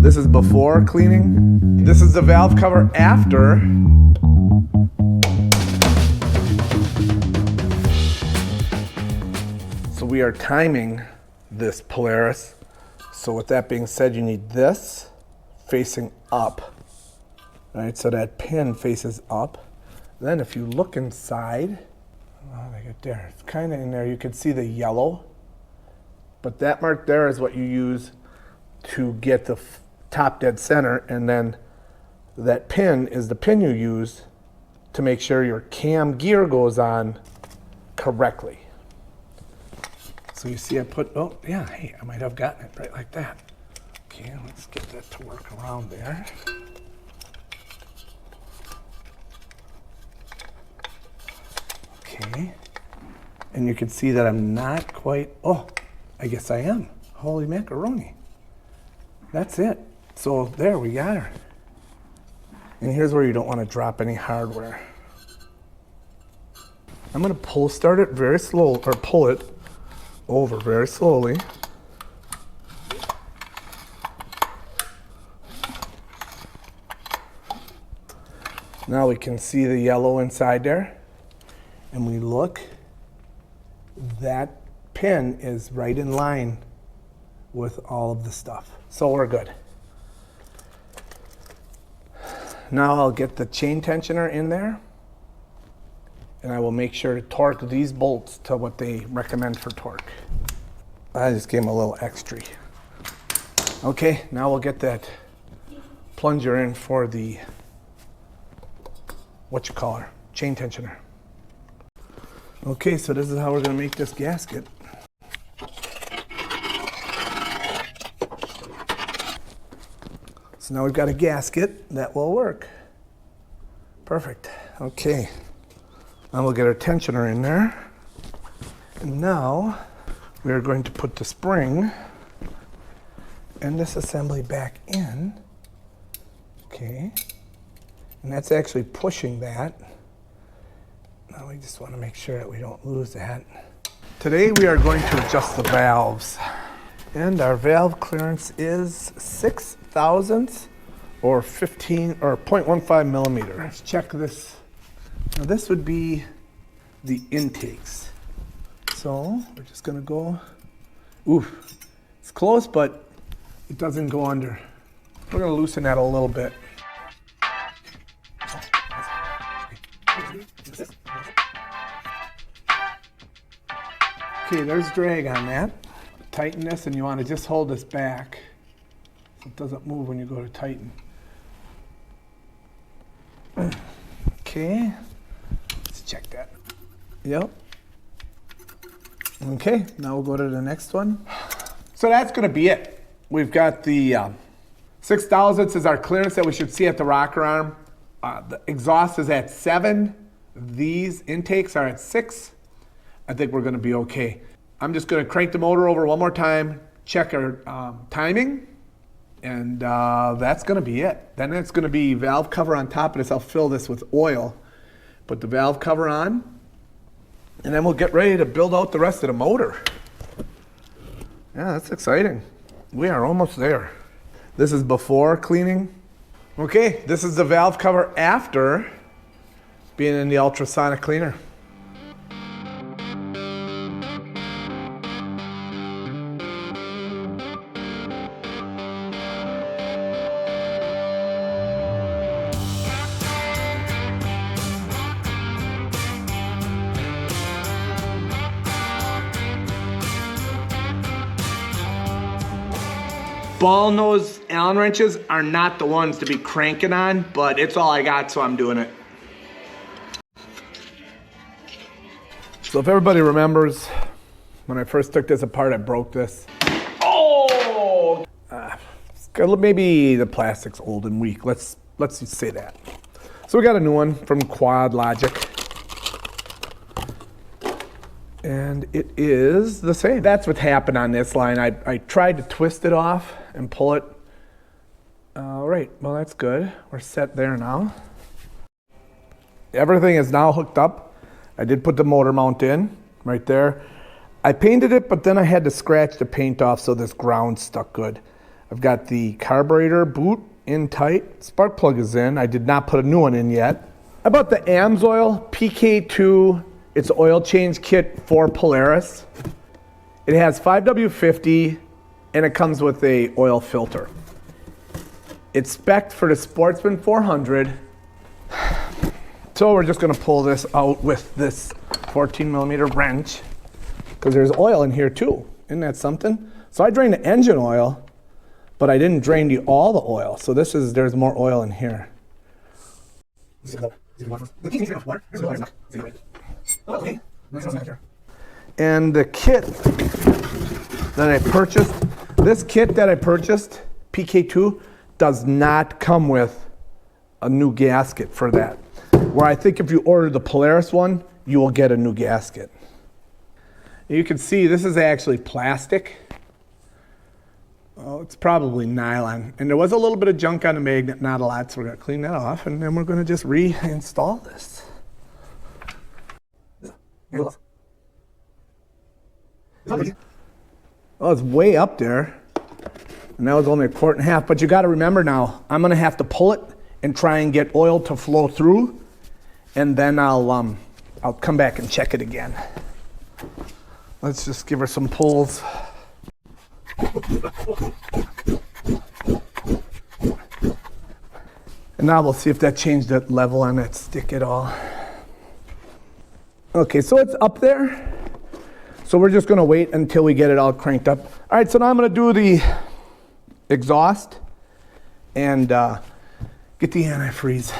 This is before cleaning. This is the valve cover after. So we are timing this Polaris. So with that being said, you need this facing up, right? So that pin faces up. Then if you look inside, oh, they get there. It's kind of in there. You can see the yellow, but that mark there is what you use to get the top dead center, and then that pin is the pin you use to make sure your cam gear goes on correctly. So you see I put, oh yeah, hey, I might have gotten it right like that. Okay, let's get that to work around there. Okay, and you can see that I'm not quite, oh, I guess I am. Holy macaroni. That's it. So there, we got her. And here's where you don't want to drop any hardware. I'm going to pull start it very slow, or pull it over very slowly. Now we can see the yellow inside there. And we look, that pin is right in line with all of the stuff. So we're good. Now I'll get the chain tensioner in there, and I will make sure to torque these bolts to what they recommend for torque. I just gave them a little extra. Okay, now we'll get that plunger in for the, chain tensioner. Okay, so this is how we're going to make this gasket. So now we've got a gasket that will work. Perfect. Okay. Now we'll get our tensioner in there. And now we are going to put the spring and this assembly back in. Okay. And that's actually pushing that. Now we just want to make sure that we don't lose that. Today we are going to adjust the valves. And our valve clearance is 6 thousandths or 0.15 millimeter. Let's check this. Now this would be the intakes. So we're just gonna go, oof, it's close, but it doesn't go under. We're gonna loosen that a little bit. Okay, there's drag on that. Tighten this, and you want to just hold this back so it doesn't move when you go to tighten. Okay, let's check that. Yep. Okay, now we'll go to the next one. So that's going to be it. We've got the 6 thousandths is our clearance that we should see at the rocker arm. The exhaust is at 7. These intakes are at 6. I think we're going to be okay. I'm just going to crank the motor over one more time, check our timing, and that's going to be it. Then it's going to be valve cover on top of this. I'll fill this with oil, put the valve cover on, and then we'll get ready to build out the rest of the motor. Yeah, that's exciting. We are almost there. This is before cleaning. Okay, this is the valve cover after being in the ultrasonic cleaner. Ball nose Allen wrenches are not the ones to be cranking on, but it's all I got, so I'm doing it. So if everybody remembers, when I first took this apart, I broke this. Oh! Maybe the plastic's old and weak. Let's just say that. So we got a new one from Quad Logic. And it is the same. That's what happened on this line. I tried to twist it off and pull it. All right, well that's good. We're set there now. Everything is now hooked up. I did put the motor mount in right there. I painted it, but then I had to scratch the paint off so this ground stuck good. I've got the carburetor boot in tight. Spark plug is in. I did not put a new one in yet. I bought the AMSOIL PK2. It's an oil change kit for Polaris. It has 5W50 and it comes with a oil filter. It's spec'd for the Sportsman 400. So we're just gonna pull this out with this 14mm wrench because there's oil in here too. Isn't that something? So I drained the engine oil, but I didn't drain all the oil. So there's more oil in here. And the kit that I purchased, this kit that I purchased, PK2, does not come with a new gasket for that. Where I think if you order the Polaris one, you will get a new gasket. You can see this is actually plastic. Oh, it's probably nylon. And there was a little bit of junk on the magnet, not a lot, so we're gonna clean that off, and then we're gonna just reinstall this. Oh, it's way up there. And that was only 1.5 quarts, but you gotta remember now, I'm gonna have to pull it and try and get oil to flow through, and then I'll come back and check it again. Let's just give her some pulls. And now we'll see if that changed the level on that stick at all. Okay, so it's up there. So we're just gonna wait until we get it all cranked up. All right, so now I'm gonna do the exhaust and get the antifreeze.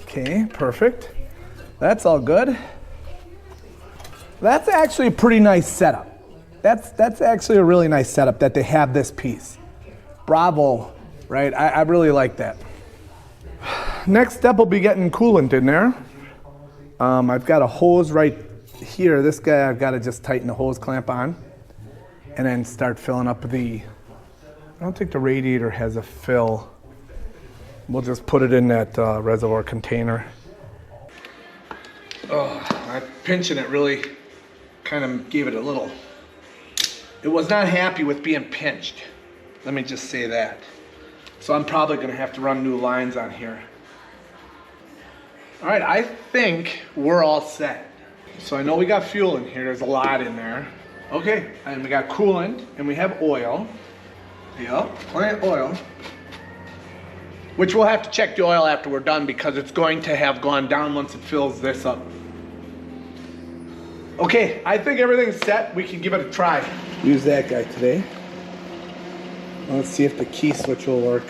Okay, perfect. That's all good. That's actually a pretty nice setup. That's actually a really nice setup that they have this piece. Bravo, right? I really like that. Next step will be getting coolant in there. I've got a hose right here. This guy, I've got to just tighten the hose clamp on and then start filling up I don't think the radiator has a fill. We'll just put it in that reservoir container. Oh, pinching it really kind of gave it a little, it was not happy with being pinched. Let me just say that. So I'm probably gonna have to run new lines on here. All right, I think we're all set. So I know we got fuel in here, there's a lot in there. Okay, and we got coolant and we have oil. Yep, plenty of oil. Which we'll have to check the oil after we're done because it's going to have gone down once it fills this up. Okay, I think everything's set. We can give it a try. Use that guy today. Let's see if the key switch will work.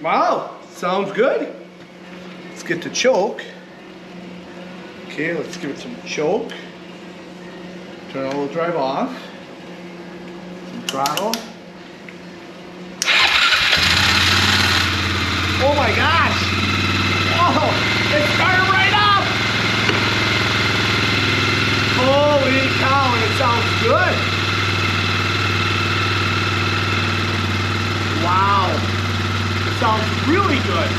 Wow, sounds good. Let's get the choke. Okay, let's give it some choke. Turn all-wheel drive off. Some throttle. Oh my gosh! Whoa! It started right up! Holy cow, and it sounds good! Wow! It sounds really good!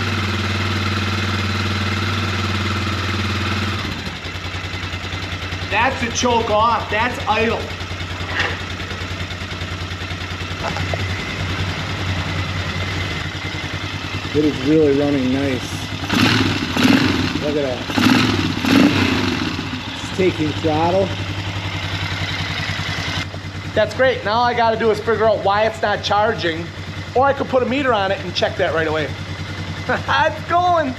That's a choke off, that's idle. It is really running nice. Look at that. It's taking throttle. That's great. Now all I gotta do is figure out why it's not charging, or I could put a meter on it and check that right away. It's going.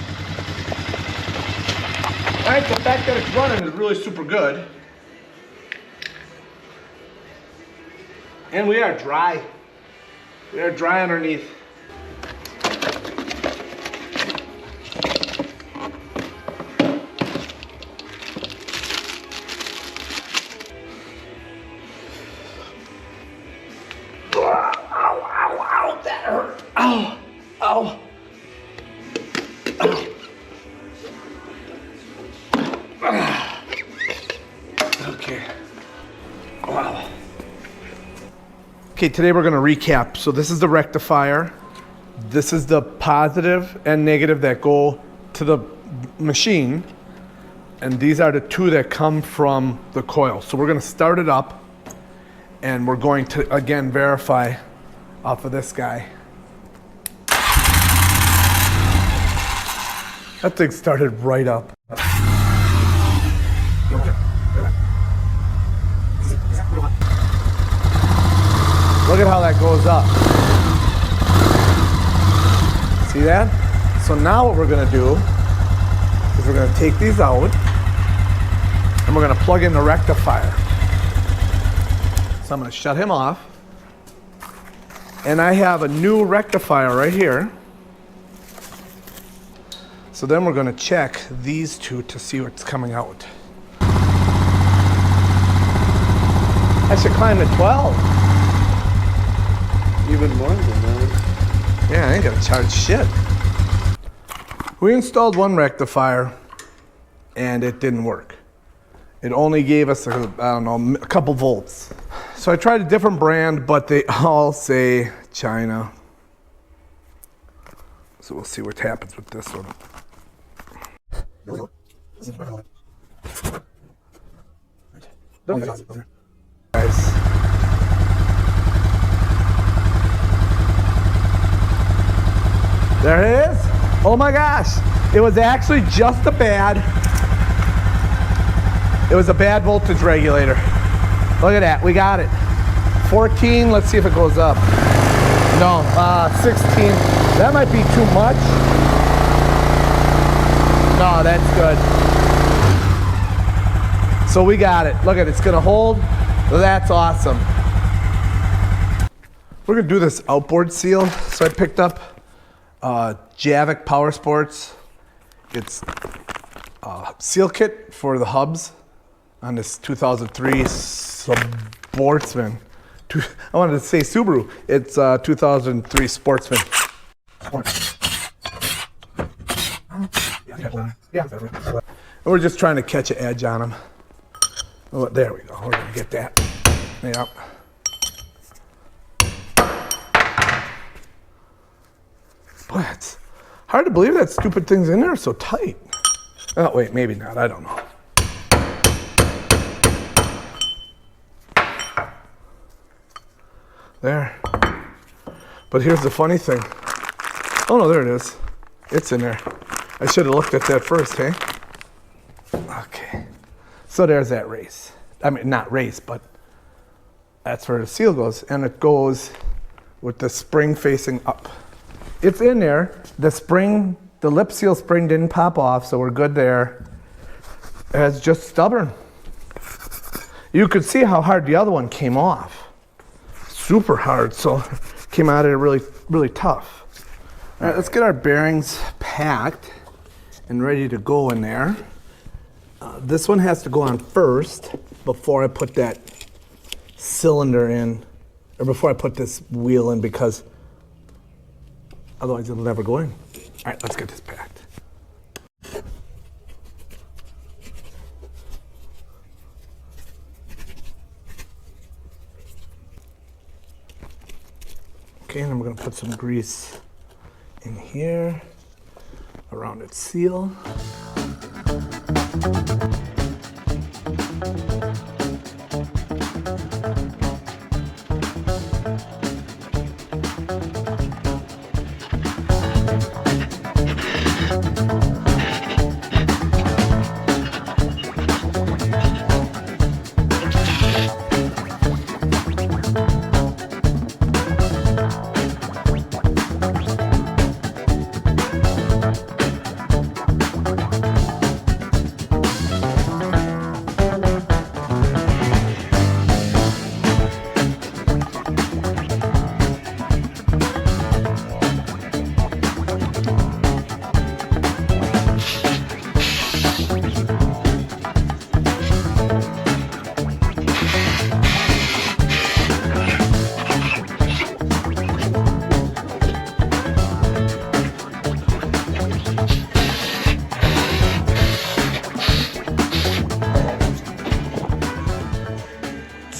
All right, the fact that it's running is really super good. And we are dry. We are dry underneath. Ow! Ow! Okay. Wow. Okay, today we're going to recap. So this is the rectifier. This is the positive and negative that go to the machine. And these are the two that come from the coil. So we're gonna start it up and we're going to, again, verify off of this guy. That thing started right up. Look at how that goes up. See that? So now what we're gonna do is we're gonna take these out and we're gonna plug in the rectifier. So I'm gonna shut him off. And I have a new rectifier right here. So then we're gonna check these two to see what's coming out. I should climb to 12. Even more than that. Yeah, I ain't gonna charge shit. We installed one rectifier and it didn't work. It only gave us, a couple volts. So I tried a different brand, but they all say China. So we'll see what happens with this one. Guys. There it is. Oh my gosh. It was actually just a bad voltage regulator. Look at that, we got it. 14, let's see if it goes up. No, 16. That might be too much. No, that's good. So we got it. Look at it, it's gonna hold. That's awesome. We're gonna do this outboard seal. So I picked up Javik Power Sports. It's a seal kit for the hubs on this 2003 Sportsman. I wanted to say Subaru. It's 2003 Sportsman. And we're just trying to catch an edge on them. Oh, there we go. We're gonna get that. Yep. Boy, it's hard to believe that stupid thing's in there so tight. Oh, wait, maybe not. I don't know. There. But here's the funny thing. Oh, no, there it is. It's in there. I should have looked at that first, hey? Okay. So there's that race. I mean, not race, but that's where the seal goes. And it goes with the spring facing up. It's in there. The spring, the lip seal spring didn't pop off, so we're good there. It's just stubborn. You could see how hard the other one came off. Super hard, so came out of it really, really tough. All right, let's get our bearings packed and ready to go in there. This one has to go on first before I put that cylinder in, or before I put this wheel in, because otherwise it'll never go in. All right, let's get this packed. Okay, and then we're gonna put some grease in here around its seal.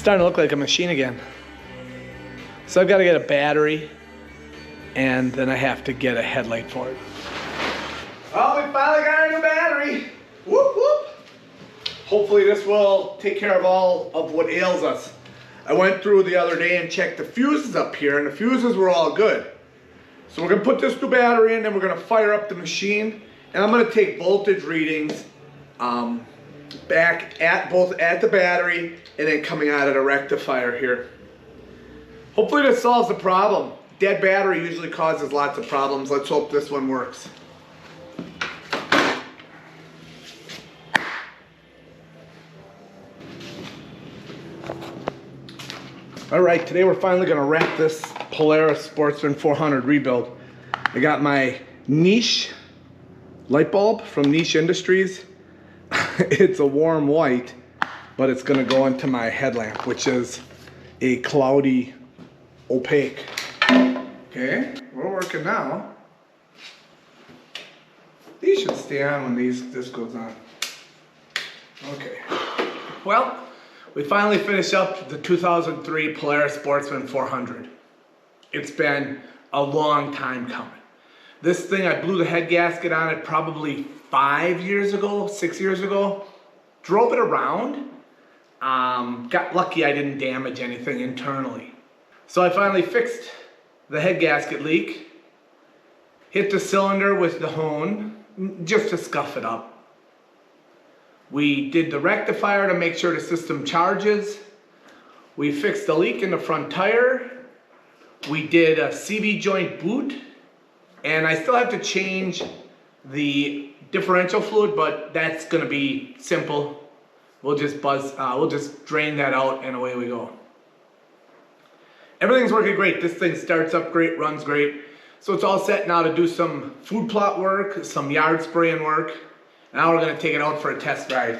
Starting to look like a machine again. So I've got to get a battery and then I have to get a headlight for it. Well, we finally got our new battery. Whoop, whoop. Hopefully this will take care of all of what ails us. I went through the other day and checked the fuses up here, and the fuses were all good. So we're gonna put this new battery in, and we're gonna fire up the machine, and I'm gonna take voltage readings back at the battery and then coming out of the rectifier here. Hopefully this solves the problem. Dead battery usually causes lots of problems. Let's hope this one works. All right, today we're finally gonna wrap this Polaris Sportsman 400 rebuild. I got my niche light bulb from Niche Industries. It's a warm white, but it's gonna go into my headlamp, which is a cloudy opaque. Okay, we're working now. These should stay on when this goes on. Okay, well, we finally finished up the 2003 Polaris Sportsman 400. It's been a long time coming. This thing, I blew the head gasket on it probably 5 years ago, 6 years ago. Drove it around. Got lucky I didn't damage anything internally. So I finally fixed the head gasket leak. Hit the cylinder with the hone, just to scuff it up. We did the rectifier to make sure the system charges. We fixed the leak in the front tire. We did a CV joint boot. And I still have to change the differential fluid, but that's gonna be simple. We'll just drain that out and away we go. Everything's working great. This thing starts up great, runs great. So it's all set now to do some food plot work, some yard spraying work. Now we're gonna take it out for a test ride.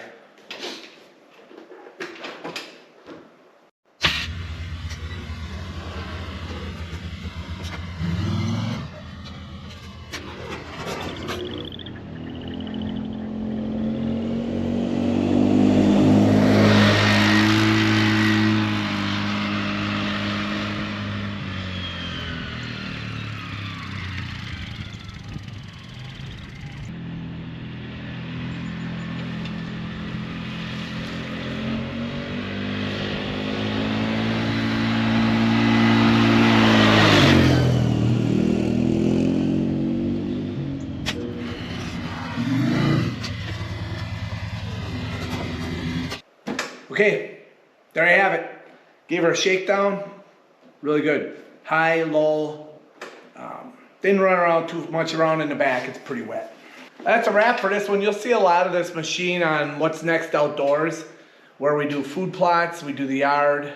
Okay, there you have it. Gave her a shakedown, really good. High, low, didn't run around too much around in the back, it's pretty wet. That's a wrap for this one. You'll see a lot of this machine on What's Next Outdoors, where we do food plots, we do the yard,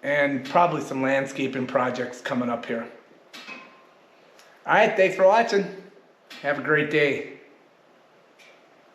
and probably some landscaping projects coming up here. All right, thanks for watching. Have a great day.